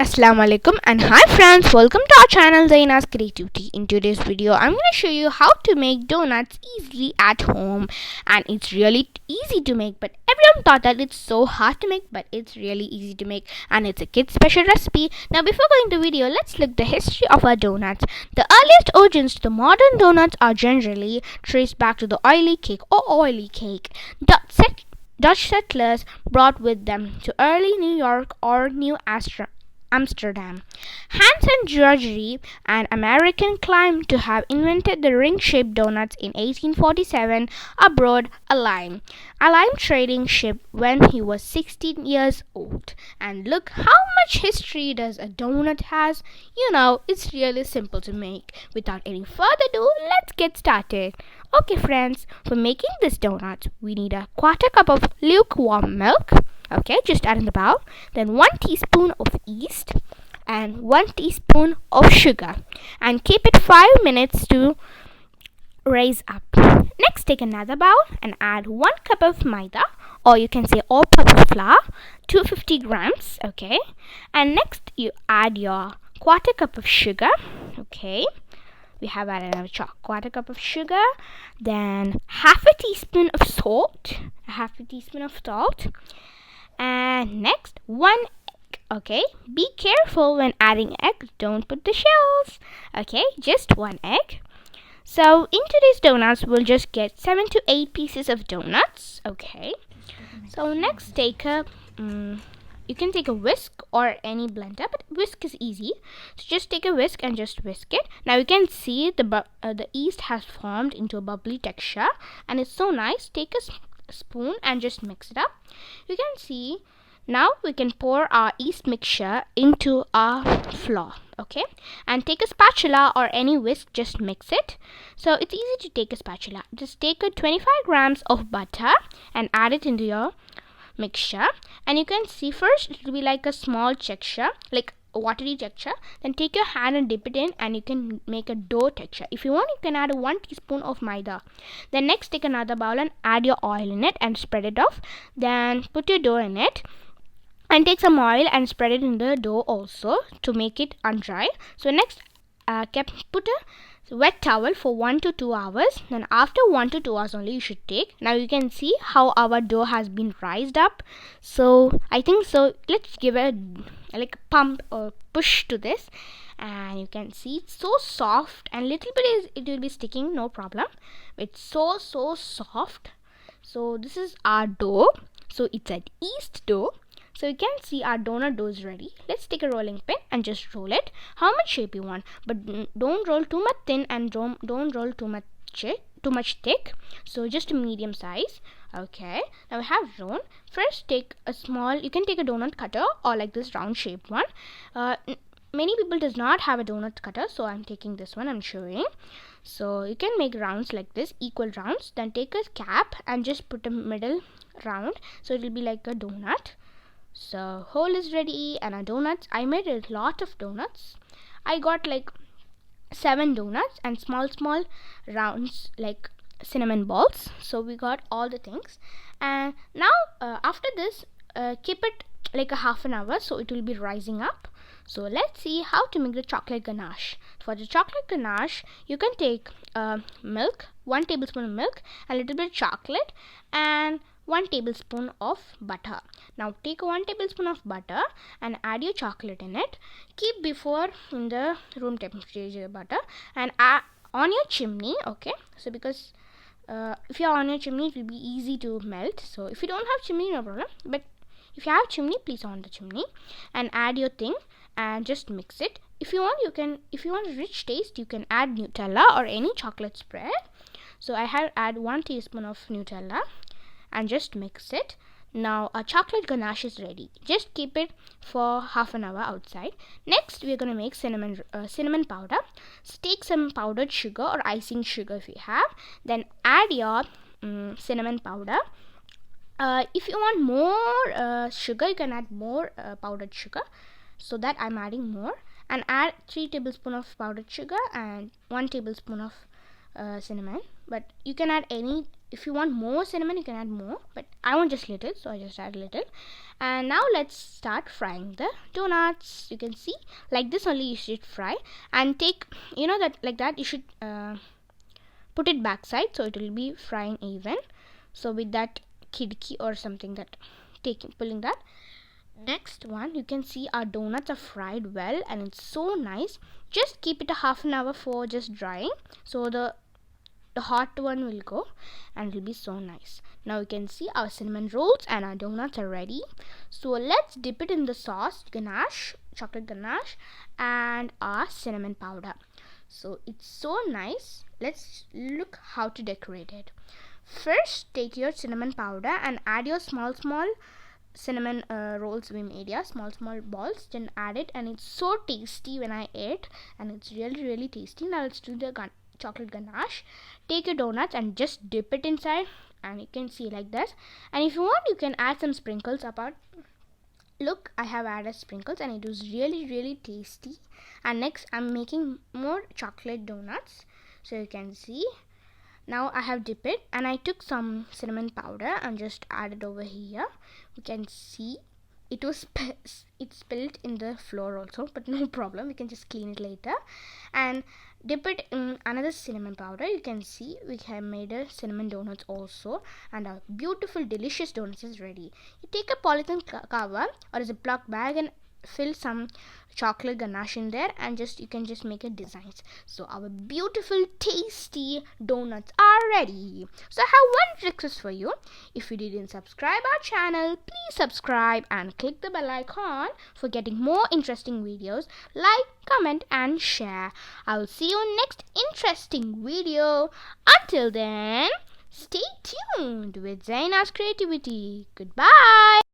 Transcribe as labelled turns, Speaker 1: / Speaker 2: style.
Speaker 1: Assalamu alaikum and hi friends, welcome to our channel Zaina's Creativity. In today's video I'm going to show you how to make donuts easily at home, and it's really easy to make, but everyone thought that it's so hard to make, but it's really easy to make and it's a kid's special recipe. Now before going to video, let's look the history of our donuts. The earliest origins to the modern donuts are generally traced back to the oily cake. Dutch settlers brought with them to early New York or Amsterdam. Hans and Georgi, an American, claimed to have invented the ring-shaped donuts in 1847 aboard a lime trading ship when he was 16 years old. And look how much history does a donut has. It's really simple to make. Without any further ado, let's get started. Okay friends, for making this donut, we need a quarter cup of lukewarm milk. Okay, just add in the bowl. Then 1 teaspoon of yeast and 1 teaspoon of sugar, and keep it 5 minutes to rise up. Next, take another bowl and add 1 cup of maida, or you can say all-purpose flour, 250 grams. Okay, and next you add your quarter cup of sugar. Okay, we have added a quarter cup of sugar, then half a teaspoon of salt, and next 1 egg. Okay, be careful when adding egg, don't put the shells. Okay, just 1 egg. So in today's donuts we'll just get 7 to 8 pieces of donuts. Okay, so next take a you can take a whisk or any blender, but whisk is easy. So just take a whisk and just whisk it. Now you can see the yeast has formed into a bubbly texture and it's so nice. Take a spoon and just mix it up. You can see now we can pour our yeast mixture into our flour. Okay, and take a spatula or any whisk, just mix it. So it's easy to take a spatula. Just take a 25 grams of butter and add it into your mixture, and you can see first it will be like a small texture, like a watery texture. Then take your hand and dip it in and you can make a dough texture. If you want, you can add 1 teaspoon of maida. Then next take another bowl and add your oil in it and spread it off. Then put your dough in it and take some oil and spread it in the dough also to make it undry. So next put a wet towel for 1 to 2 hours. Then after 1 to 2 hours only you should take. Now you can see how our dough has been rised up. So I think so let's give a pump or push to this, and you can see it's so soft, and little bit it will be sticking, no problem. It's so soft. So this is our dough. So it's an yeast dough. So you can see our donut dough is ready. Let's take a rolling pin and just roll it how much shape you want, but don't roll too much thin and don't roll too much thick. So just a medium size. Okay, now we have rolled. First take a small, you can take a donut cutter or like this round shaped one. Many people does not have a donut cutter, so I'm taking this one, I'm showing. So you can make rounds like this, equal rounds. Then take a cap and just put a middle round, so it will be like a donut. So hole is ready, and our donuts, I made a lot of donuts. I got like 7 donuts and small rounds like cinnamon balls. So we got all the things, and now after this keep it like a half an hour, so it will be rising up. So let's see how to make the chocolate ganache. For the chocolate ganache, you can take milk, 1 tablespoon of milk, a little bit of chocolate, and 1 tablespoon of butter. Now take 1 tablespoon of butter and add your chocolate in it. Keep before in the room temperature butter, and on your chimney. Okay, so because if you're on your chimney it will be easy to melt. So if you don't have chimney, no problem, but if you have chimney, please on the chimney and add your thing and just mix it. If you want a rich taste, you can add Nutella or any chocolate spread. So I have add 1 teaspoon of Nutella and just mix it. Now our chocolate ganache is ready. Just keep it for half an hour outside. Next we are going to make cinnamon powder. So take some powdered sugar or icing sugar if you have, then add your cinnamon powder. If you want more sugar, you can add more powdered sugar. So that I'm adding more, and add 3 tablespoons of powdered sugar and 1 tablespoon of cinnamon, but you can add any. If you want more cinnamon, you can add more, but I want just little, so I just add little. And now let's start frying the donuts. You can see like this only you should fry, and take, that like that you should put it backside so it will be frying even. So with that kidkey or something, that pulling that. Next one, you can see our donuts are fried well and it's so nice. Just keep it a half an hour for just drying, so the hot one will go and it will be so nice. Now you can see our cinnamon rolls and our donuts are ready. So let's dip it in the sauce, ganache, chocolate ganache, and our cinnamon powder. So it's so nice. Let's look how to decorate it. First, take your cinnamon powder and add your small cinnamon rolls we made, small balls. Then add it, and it's so tasty when I ate, and it's really tasty. Now let's do the chocolate ganache. Take your donuts and just dip it inside, and you can see like this. And if you want, you can add some sprinkles apart. Look, I have added sprinkles and it was really tasty. And next, I'm making more chocolate donuts, so you can see. Now I have dipped it, and I took some cinnamon powder and just added over here. You can see it was it spilled in the floor also, but no problem, we can just clean it later. And dip it in another cinnamon powder. You can see we have made a cinnamon donuts also, and our beautiful delicious donuts is ready. You take a polythene cover or a Ziploc bag and fill some chocolate ganache in there, and you can just make a designs. So our beautiful tasty donuts are ready. So I have one request for you. If you didn't subscribe our channel, please subscribe and click the bell icon for getting more interesting videos. Like, comment and share. I will see you in next interesting video. Until then, stay tuned with Zaina's Creativity. Goodbye.